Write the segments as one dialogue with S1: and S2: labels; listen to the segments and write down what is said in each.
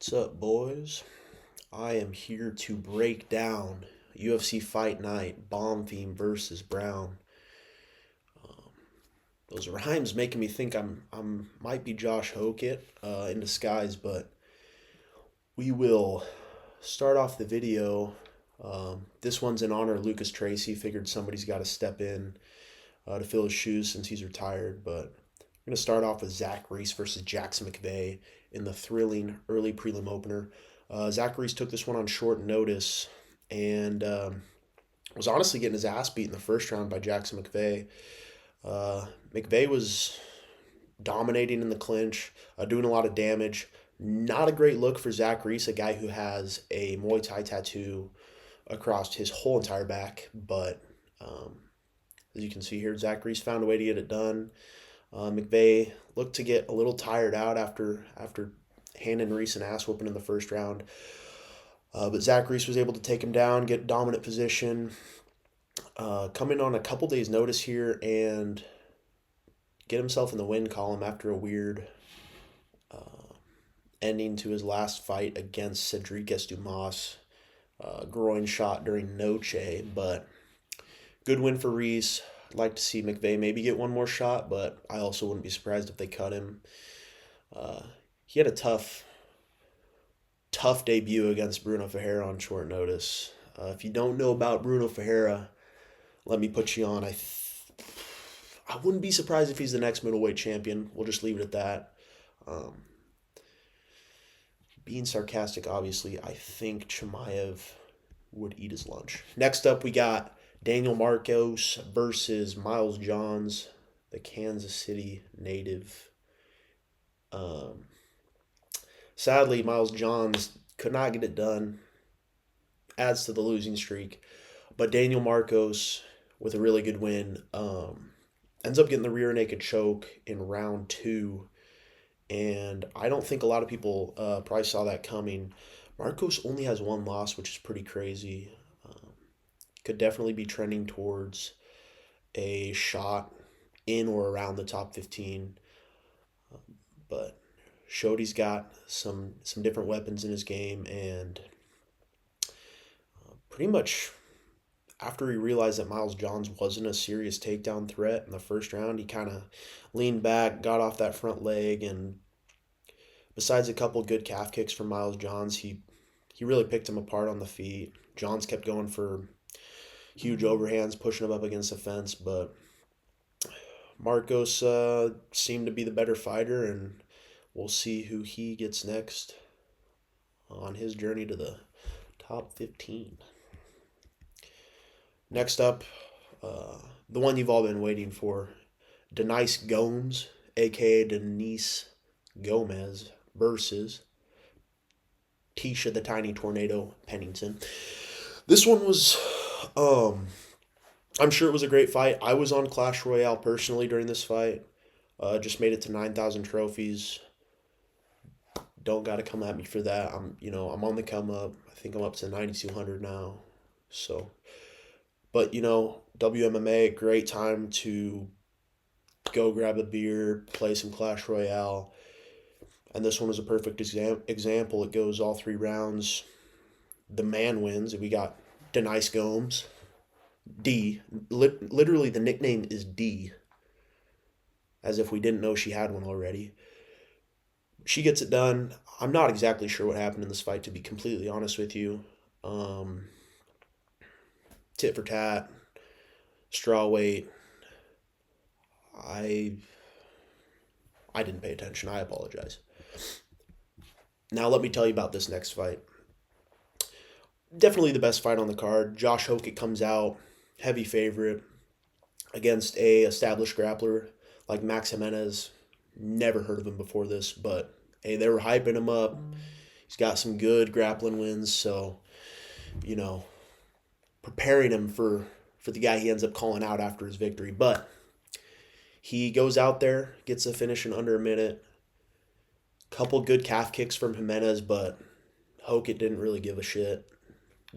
S1: What's up, boys? I am here to break down UFC Fight Night, Bonfim versus Brown. Um, those rhymes making me think I'm might be Josh Hokett in disguise, but we will start off the video. This one's in honor of Lucas Tracy. Figured somebody's got to step in to fill his shoes since he's retired, but we're going to start off with Zach Reese versus Jackson McVeigh in the thrilling early prelim opener. Zach Reese took this one on short notice and was honestly getting his ass beat in the first round by Jackson McVeigh. McVeigh was dominating in the clinch, doing a lot of damage. Not a great look for Zach Reese, a guy who has a Muay Thai tattoo across his whole entire back. But as you can see here, Zach Reese found a way to get it done. McVeigh looked to get a little tired out after handing Reese an ass whooping in the first round. But Zach Reese was able to take him down, get dominant position, come in on a couple days' notice here, and get himself in the win column after a weird ending to his last fight against Cedric Dumas. Groin shot during Noche, but good win for Reese. I'd like to see McVeigh maybe get one more shot, but I also wouldn't be surprised if they cut him. He had a tough debut against Bruno Ferreira on short notice. If you don't know about Bruno Ferreira, let me put you on. I wouldn't be surprised if he's the next middleweight champion. We'll just leave it at that. Being sarcastic, obviously, I think Chimaev would eat his lunch. Next up, we got Daniel Marcos versus Miles Johns, the Kansas City native. Sadly, Miles Johns could not get it done. Adds to the losing streak. But Daniel Marcos, with a really good win, ends up getting the rear naked choke in round 2. And I don't think a lot of people probably saw that coming. Marcos only has one loss, which is pretty crazy. Could definitely be trending towards a shot in or around the top 15. But showed he's got some different weapons in his game, and pretty much after he realized that Miles Johns wasn't a serious takedown threat in the first round, he kind of leaned back, got off that front leg, and besides a couple good calf kicks from Miles Johns, he really picked him apart on the feet. Johns kept going for huge overhands, pushing him up against the fence, but Marcos seemed to be the better fighter, and we'll see who he gets next on his journey to the top 15. Next up, the one you've all been waiting for, Denise Gomes, a.k.a. Denise Gomez, versus Tisha the Tiny Tornado Pennington. This one was, I'm sure it was a great fight. I was on Clash Royale personally during this fight. Just made it to 9,000 trophies. Don't got to come at me for that. I'm on the come up. I think I'm up to 9,200 now. So, but WMMA, great time to go grab a beer, play some Clash Royale. And this one was a perfect example. It goes all 3 rounds. The man wins. We got Denise Gomes. D. Literally, the nickname is D. As if we didn't know she had one already. She gets it done. I'm not exactly sure what happened in this fight, to be completely honest with you. Tit for tat. Straw weight. I didn't pay attention. I apologize. Now let me tell you about this next fight. Definitely the best fight on the card. Josh Hokett comes out, heavy favorite, against a established grappler like Max Jimenez. Never heard of him before this, but hey, they were hyping him up. He's got some good grappling wins, so, preparing him for the guy he ends up calling out after his victory. But he goes out there, gets a finish in under a minute. Couple good calf kicks from Jimenez, but Hokett didn't really give a shit.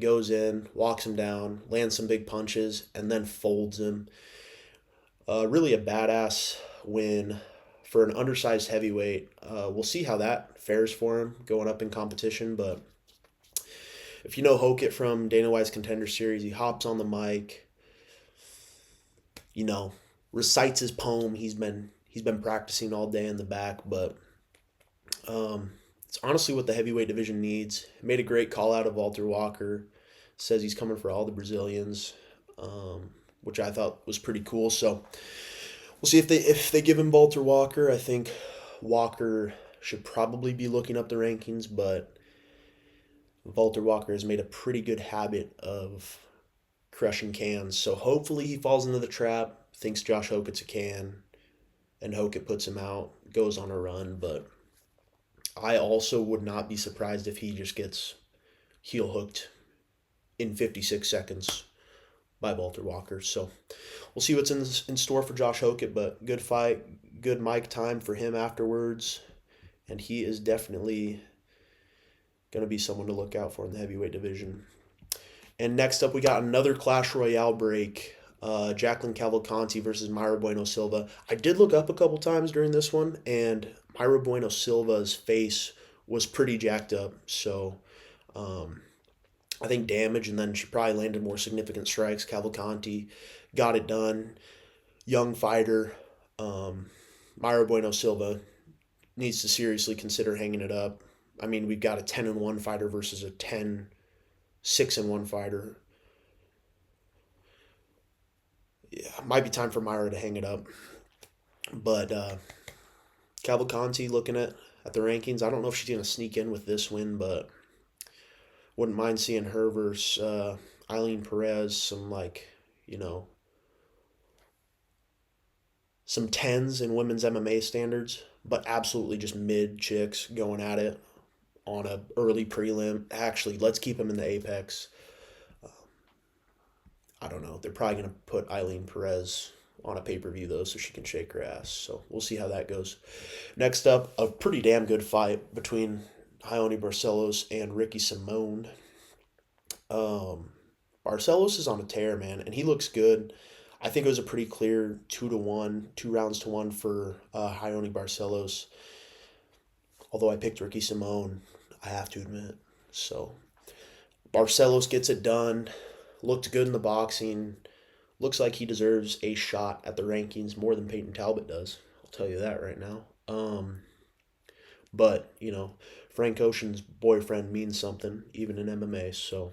S1: Goes in, walks him down, lands some big punches, and then folds him. Really a badass win for an undersized heavyweight. We'll see how that fares for him going up in competition. But if you know Hokett from Dana White's Contender Series, he hops on the mic, you know, recites his poem. He's been practicing all day in the back, but it's honestly what the heavyweight division needs. Made a great call out of Walter Walker. Says he's coming for all the Brazilians, which I thought was pretty cool. So we'll see if they give him Walter Walker. I think Walker should probably be looking up the rankings, but Walter Walker has made a pretty good habit of crushing cans. So hopefully he falls into the trap, thinks Josh Hokett's a can, and Hokett puts him out, goes on a run. But I also would not be surprised if he just gets heel hooked in 56 seconds by Walter Walker. So we'll see what's in store for Josh Hokett, but good fight, good mic time for him afterwards, and he is definitely going to be someone to look out for in the heavyweight division. And next up, we got another Clash Royale break. Jacqueline Cavalcanti versus Mayra Bueno Silva. I did look up a couple times during this one, and Mayra Bueno Silva's face was pretty jacked up. So I think damage, and then she probably landed more significant strikes. Cavalcanti got it done. Young fighter. Mayra Bueno Silva needs to seriously consider hanging it up. I mean, we've got a 10-1 fighter versus a 10-6-1 fighter. Yeah, might be time for Mayra to hang it up. But Cavalcanti, looking at the rankings, I don't know if she's going to sneak in with this win, but wouldn't mind seeing her versus Eileen Perez, some some tens in women's MMA standards, but absolutely just mid chicks going at it on a early prelim. Actually, let's keep them in the apex. I don't know. They're probably going to put Eileen Perez on a pay-per-view, though, so she can shake her ass. So we'll see how that goes. Next up, a pretty damn good fight between Raoni Barcelos and Ricky Simone. Barcelos is on a tear, man, and he looks good. I think it was a pretty clear 2-1, 2 rounds to 1 for Raoni Barcelos. Although I picked Ricky Simone, I have to admit. So Barcelos gets it done. Looked good in the boxing. Looks like he deserves a shot at the rankings more than Peyton Talbot does. I'll tell you that right now. But, Frank Ocean's boyfriend means something, even in MMA. So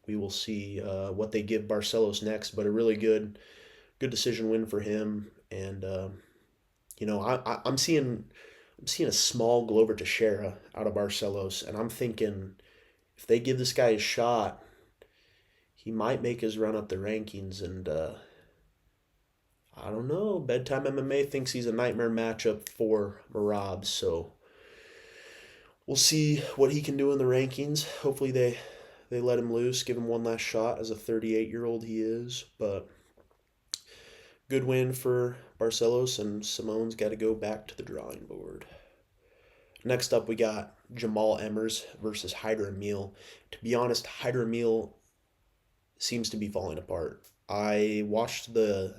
S1: we will see what they give Barcelos next. But a really good decision win for him. And, I'm seeing a small Glover Teixeira out of Barcelos. And I'm thinking if they give this guy a shot, he might make his run up the rankings, and I don't know. Bedtime MMA thinks he's a nightmare matchup for Merab, so we'll see what he can do in the rankings. Hopefully they let him loose, give him one last shot as a 38-year-old he is, but good win for Barcelos, and Simone's got to go back to the drawing board. Next up, we got Jamal Emmers versus Hyder Emil. To be honest, Hyder Emil seems to be falling apart. I watched the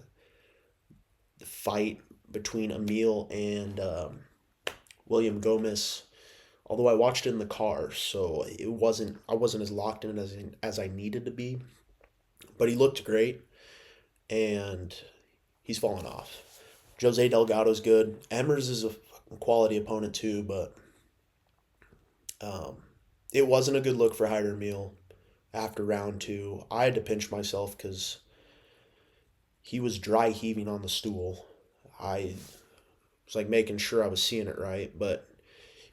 S1: fight between Emil and William Gomez, although I watched it in the car, so I wasn't as locked in as I needed to be. But he looked great, and he's fallen off. Jose Delgado's good. Emmers is a quality opponent too, but it wasn't a good look for Hyder Emil. After round 2, I had to pinch myself because he was dry heaving on the stool. I was making sure I was seeing it right, but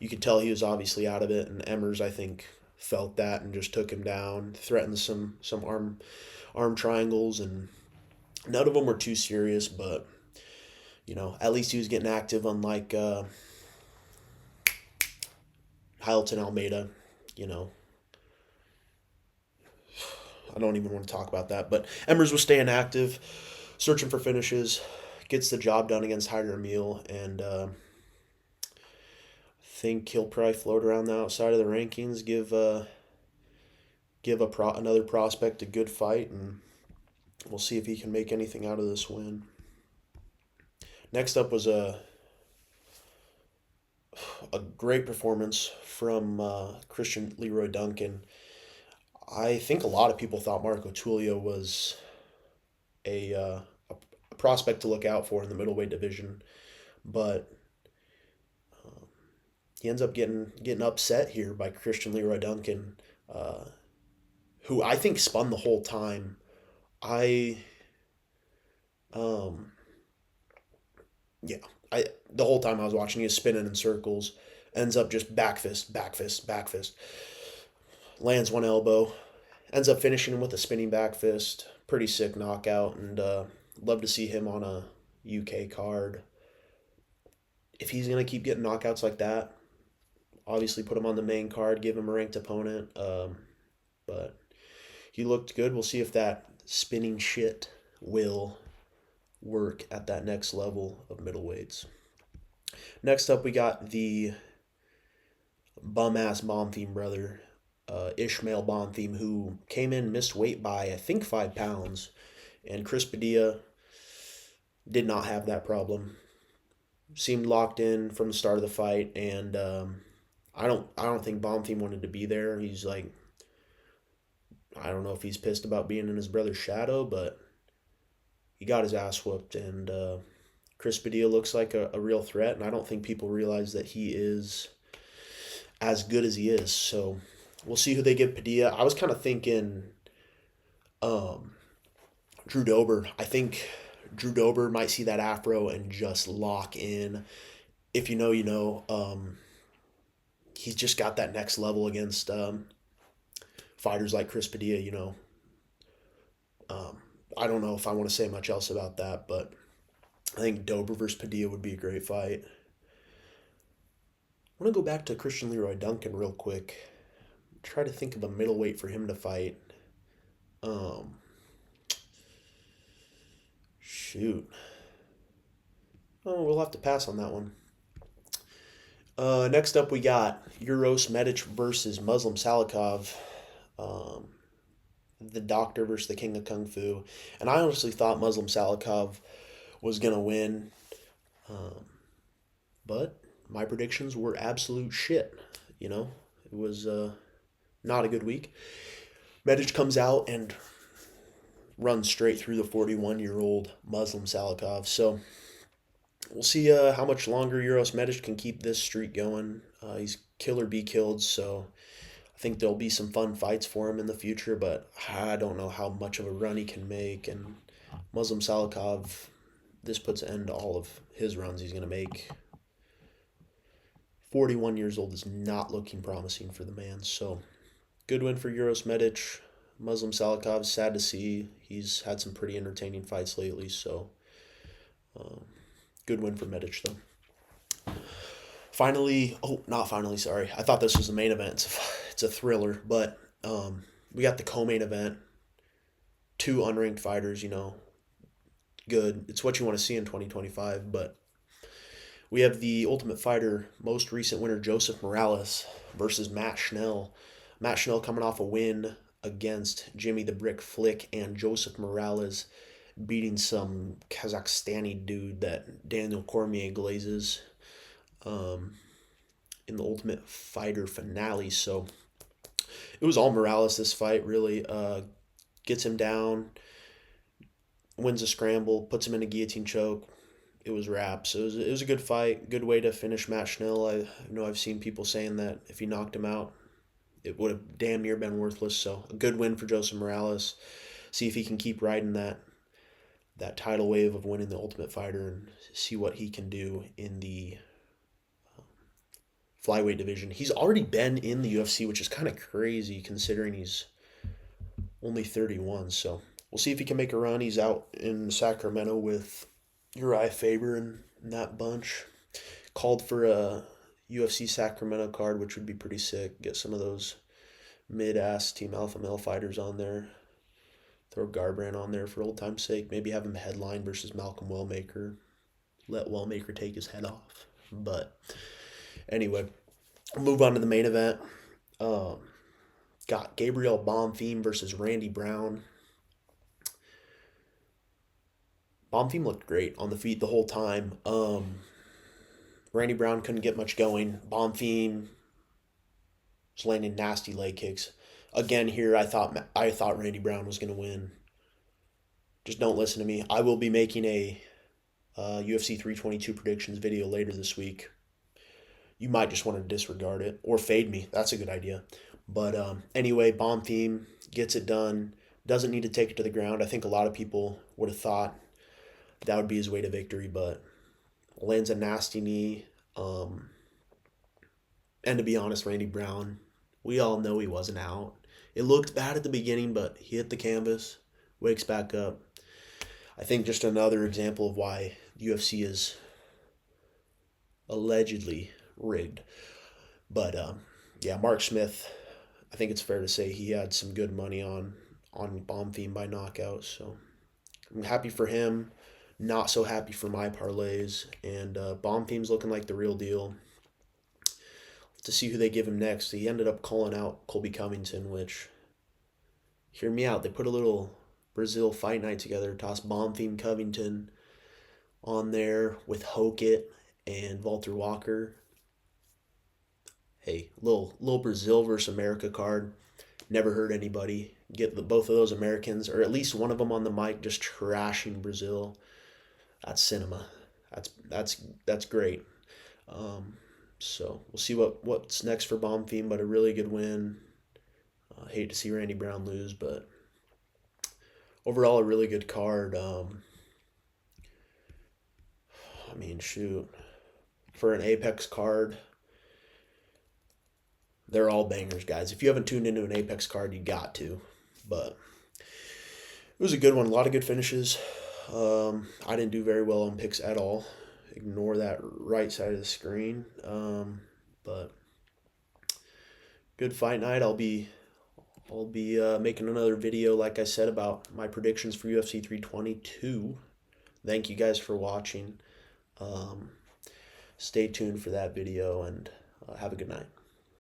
S1: you could tell he was obviously out of it. And Emmers, I think, felt that and just took him down, threatened some arm triangles, and none of them were too serious. But at least he was getting active, unlike Hilton Almeida. I don't even want to talk about that. But Emmers was staying active, searching for finishes, gets the job done against Hyder Emil, and I think he'll probably float around the outside of the rankings, give another prospect a good fight, and we'll see if he can make anything out of this win. Next up was a A great performance from Christian Leroy Duncan. I think a lot of people thought Marco Tulio was a, uh, a prospect to look out for in the middleweight division, but he ends up getting upset here by Christian Leroy Duncan, uh, who I think spun the whole time. I um yeah, I the whole time I was watching, he was spinning in circles, ends up just back fist, back fist, back fist, lands one elbow, ends up finishing him with a spinning back fist. Pretty sick knockout, and love to see him on a UK card. If he's gonna keep getting knockouts like that, obviously put him on the main card, give him a ranked opponent. But he looked good. We'll see if that spinning shit will work at that next level of middleweights. Next up, we got the bum ass Bonfim brother, Ishmael Bonfim, who came in, missed weight by I think 5 pounds, and Chris Padilla did not have that problem. Seemed locked in from the start of the fight, and I don't think Bonfim wanted to be there. He's like, I don't know if he's pissed about being in his brother's shadow, but he got his ass whooped, and Chris Padilla looks like a real threat, and I don't think people realize that he is as good as he is. So we'll see who they give Padilla. I was kind of thinking um, Drew Dober. I think Drew Dober might see that afro and just lock in. If you know, you know. He's just got that next level against fighters like Chris Padilla. Um, I don't know if I want to say much else about that, but I think Dober versus Padilla would be a great fight. I want to go back to Christian Leroy Duncan real quick. Try to think of a middleweight for him to fight. Um, Shoot. Oh, we'll have to pass on that one. Next up, we got Uros Medic versus Muslim Salikov. Um, the Doctor versus the King of Kung Fu. And I honestly thought Muslim Salikov was going to win. Um, but my predictions were absolute shit. It was not a good week. Medic comes out and runs straight through the 41-year-old Muslim Salikov. So we'll see how much longer Uros Medic can keep this streak going. He's kill or be killed, so I think there'll be some fun fights for him in the future, but I don't know how much of a run he can make. And Muslim Salikov, this puts an end to all of his runs he's going to make. 41 years old is not looking promising for the man, so good win for Uros Medic. Muslim Salikov, sad to see. He's had some pretty entertaining fights lately, so good win for Medic, though. Finally, not finally, sorry. I thought this was the main event. It's a thriller, but we got the co-main event. Two unranked fighters, good. It's what you want to see in 2025, but we have the Ultimate Fighter most recent winner, Joseph Morales, versus Matt Schnell. Matt Schnell coming off a win against Jimmy the Brick Flick, and Joseph Morales beating some Kazakhstani dude that Daniel Cormier glazes in the Ultimate Fighter finale. So it was all Morales this fight, really. Gets him down, wins a scramble, puts him in a guillotine choke. It was wraps. It was a good fight, good way to finish Matt Schnell. I know I've seen people saying that if he knocked him out, it would have damn near been worthless. So a good win for Joseph Morales. See if he can keep riding that tidal wave of winning the Ultimate Fighter and see what he can do in the flyweight division. He's already been in the UFC, which is kind of crazy considering he's only 31. So we'll see if he can make a run. He's out in Sacramento with Uriah Faber and that bunch. Called for a UFC Sacramento card, which would be pretty sick. Get some of those mid-ass Team Alpha Male fighters on there. Throw Garbrandt on there for old time's sake. Maybe have him headline versus Malcolm Wellmaker. Let Wellmaker take his head off. But anyway, we'll move on to the main event. Got Gabriel Bonfim versus Randy Brown. Bonfim looked great on the feet the whole time. Randy Brown couldn't get much going. Bonfim was landing nasty leg kicks. Again, here I thought Randy Brown was going to win. Just don't listen to me. I will be making a UFC 322 predictions video later this week. You might just want to disregard it or fade me. That's a good idea. But anyway, Bonfim gets it done. Doesn't need to take it to the ground. I think a lot of people would have thought that would be his way to victory, but lands a nasty knee. And to be honest, Randy Brown, we all know he wasn't out. It looked bad at the beginning, but he hit the canvas, wakes back up. I think just another example of why UFC is allegedly rigged. But yeah, Mark Smith, I think it's fair to say he had some good money on Bonfim by knockout. So I'm happy for him. Not so happy for my parlays. And Bonfim's looking like the real deal. To see who they give him next. He ended up calling out Colby Covington, which, hear me out, they put a little Brazil fight night together, tossed Bonfim Covington on there with Hokett and Walter Walker. Hey, little Brazil versus America card. Never hurt anybody. Get both of those Americans, or at least one of them on the mic, just trashing Brazil. That's cinema. That's great. So we'll see what's next for Bonfim, but a really good win. Hate to see Randy Brown lose, but overall a really good card. I mean, shoot, for an Apex card, they're all bangers, guys. If you haven't tuned into an Apex card, you got to. But it was a good one. A lot of good finishes. I didn't do very well on picks at all. Ignore that right side of the screen. But good fight night. I'll be making another video, like I said, about my predictions for UFC 322. Thank you guys for watching. Stay tuned for that video, and have a good night.